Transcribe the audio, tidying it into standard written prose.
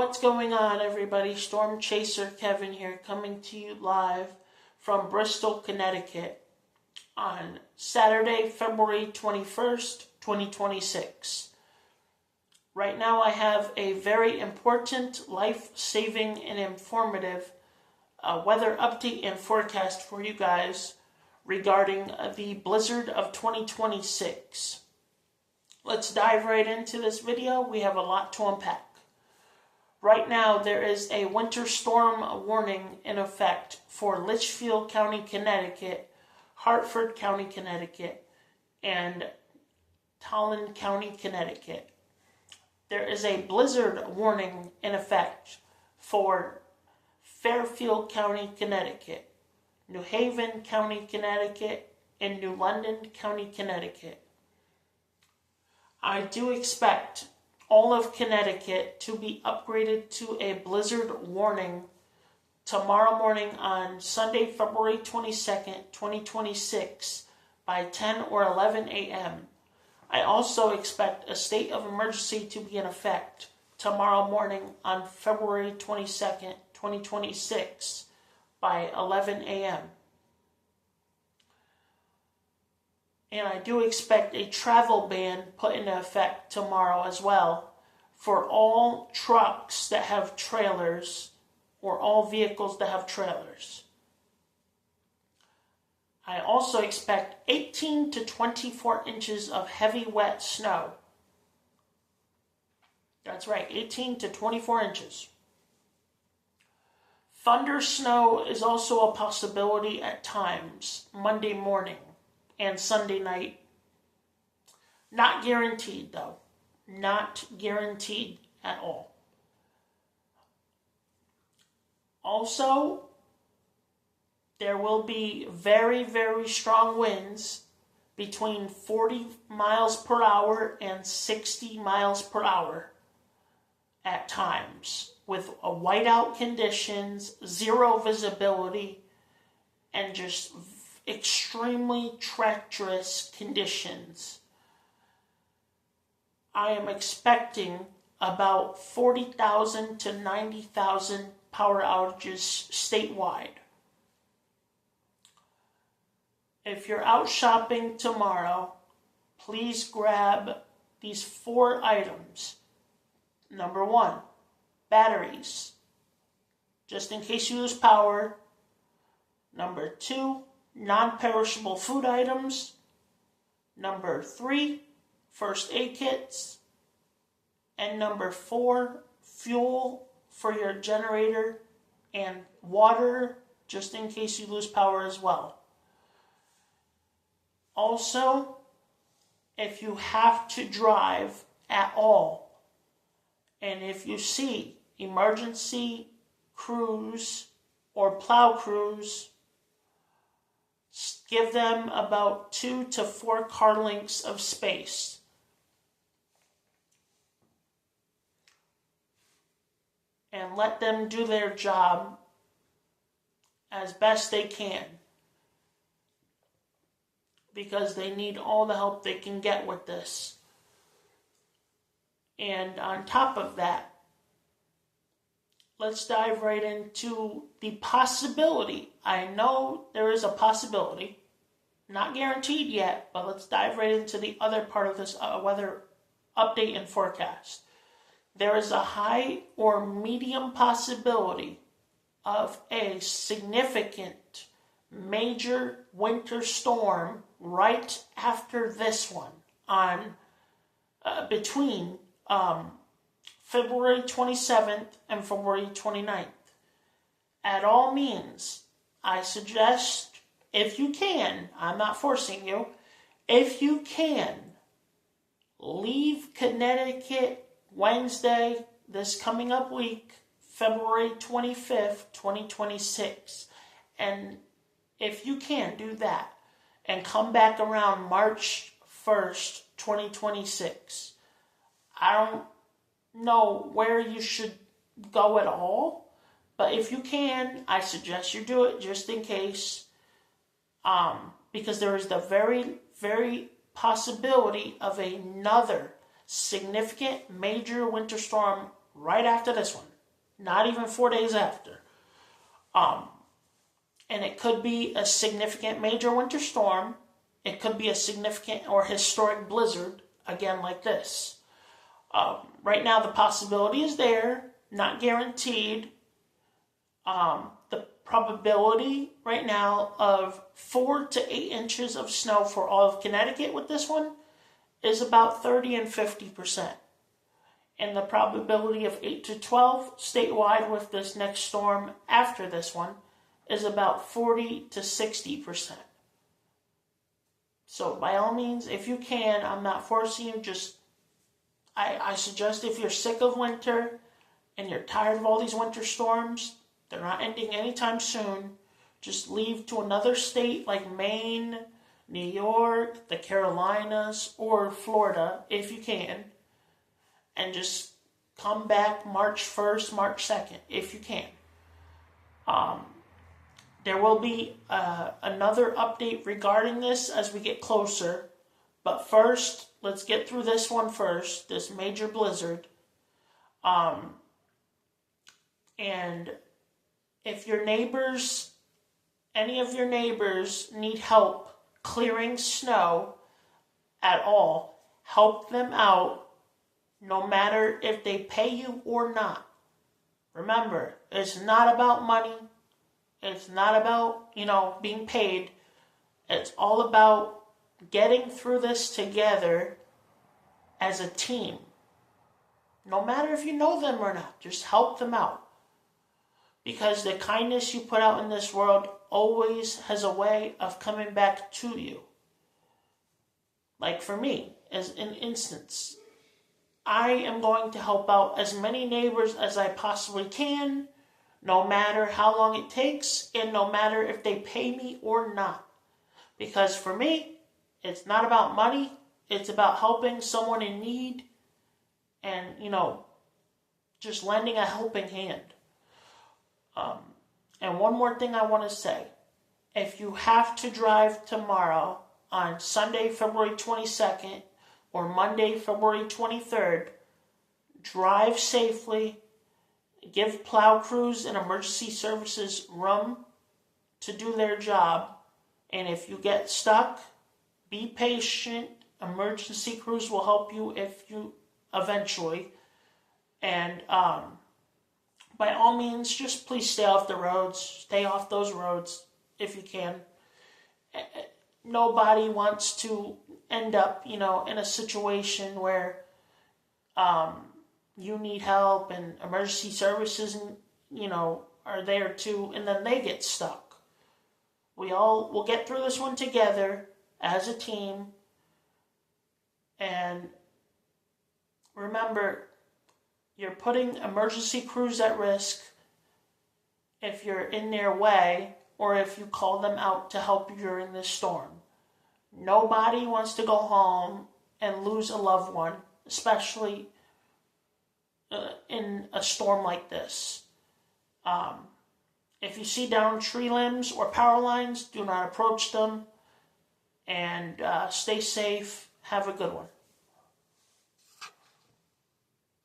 What's going on, everybody? Storm Chaser Kevin here, coming to you live from Bristol, Connecticut on Saturday, February 21st, 2026. Right now I have a very important, life-saving, and informative weather update and forecast for you guys regarding the blizzard of 2026. Let's dive right into this video. We have a lot to unpack. Right now, there is a winter storm warning in effect for Litchfield County, Connecticut, Hartford County, Connecticut, and Tolland County, Connecticut. There is a blizzard warning in effect for Fairfield County, Connecticut, New Haven County, Connecticut, and New London County, Connecticut. I do expect all of Connecticut to be upgraded to a blizzard warning tomorrow morning on Sunday, February 22nd, 2026 by 10 or 11 a.m. I also expect a state of emergency to be in effect tomorrow morning on February 22nd, 2026 by 11 a.m. And I do expect a travel ban put into effect tomorrow as well for all trucks that have trailers or all vehicles that have trailers. I also expect 18 to 24 inches of heavy wet snow. That's right, 18 to 24 inches. Thunder snow is also a possibility at times, Monday morning and Sunday night. Not guaranteed, though. Not guaranteed at all. Also, there will be very, very strong winds between 40 miles per hour and 60 miles per hour at times, with whiteout conditions, zero visibility, and just extremely treacherous conditions. I am expecting about 40,000 to 90,000 power outages statewide. If you're out shopping tomorrow, please grab these 4 items. Number 1, batteries, just in case you lose power. Number 2, non-perishable food items. Number 3, first aid kits. And number 4, fuel for your generator and water, just in case you lose power as well. Also, if you have to drive at all, and if you see emergency crews or plow crews, give them about 2 to 4 car lengths of space. And let them do their job as best they can, because they need all the help they can get with this. And on top of that, let's dive right into the possibility. I know there is a possibility, not guaranteed yet, but let's dive right into the other part of this weather update and forecast. There is a high or medium possibility of a significant major winter storm right after this one on between February 27th and February 29th. At all means, I suggest, if you can, I'm not forcing you, if you can, leave Connecticut Wednesday, this coming up week, February 25th, 2026. And if you can, do that. And come back around March 1st, 2026. I don't know where you should go at all, but if you can, I suggest you do it just in case, because there is the very, very possibility of another significant major winter storm right after this one. not even 4 days after. And it could be a significant major winter storm. It could be a significant or historic blizzard, again like this. Right now the possibility is there, not guaranteed. The probability right now of 4 to 8 inches of snow for all of Connecticut with this one is about 30 and 50%. And the probability of 8 to 12 statewide with this next storm after this one is about 40 to 60%. So by all means, if you can, I'm not forcing you, I suggest if you're sick of winter and you're tired of all these winter storms, they're not ending anytime soon, just leave to another state like Maine, New York, the Carolinas, or Florida if you can, and just come back March 1st, March 2nd if you can. There will be another update regarding this as we get closer. But first, let's get through this one first, this major blizzard. And if your neighbors, any of your neighbors need help clearing snow at all, help them out no matter if they pay you or not. Remember, it's not about money. It's not about, being paid. It's all about getting through this together as a team. No matter if you know them or not, just help them out. Because the kindness you put out in this world always has a way of coming back to you. Like for me, as an instance, I am going to help out as many neighbors as I possibly can, no matter how long it takes, and no matter if they pay me or not. Because for me, it's not about money, it's about helping someone in need and, just lending a helping hand. And one more thing I want to say. If you have to drive tomorrow on Sunday, February 22nd, or Monday, February 23rd, drive safely. Give plow crews and emergency services room to do their job. And if you get stuck, be patient. Emergency crews will help you if you eventually. And by all means, just please stay off the roads. Stay off those roads if you can. Nobody wants to end up, in a situation where you need help and emergency services, are there too, and then they get stuck. We'll get through this one together as a team. And remember, you're putting emergency crews at risk if you're in their way or if you call them out to help you during this storm. Nobody wants to go home and lose a loved one, especially in a storm like this. If you see downed tree limbs or power lines, do not approach them. And stay safe. Have a good one.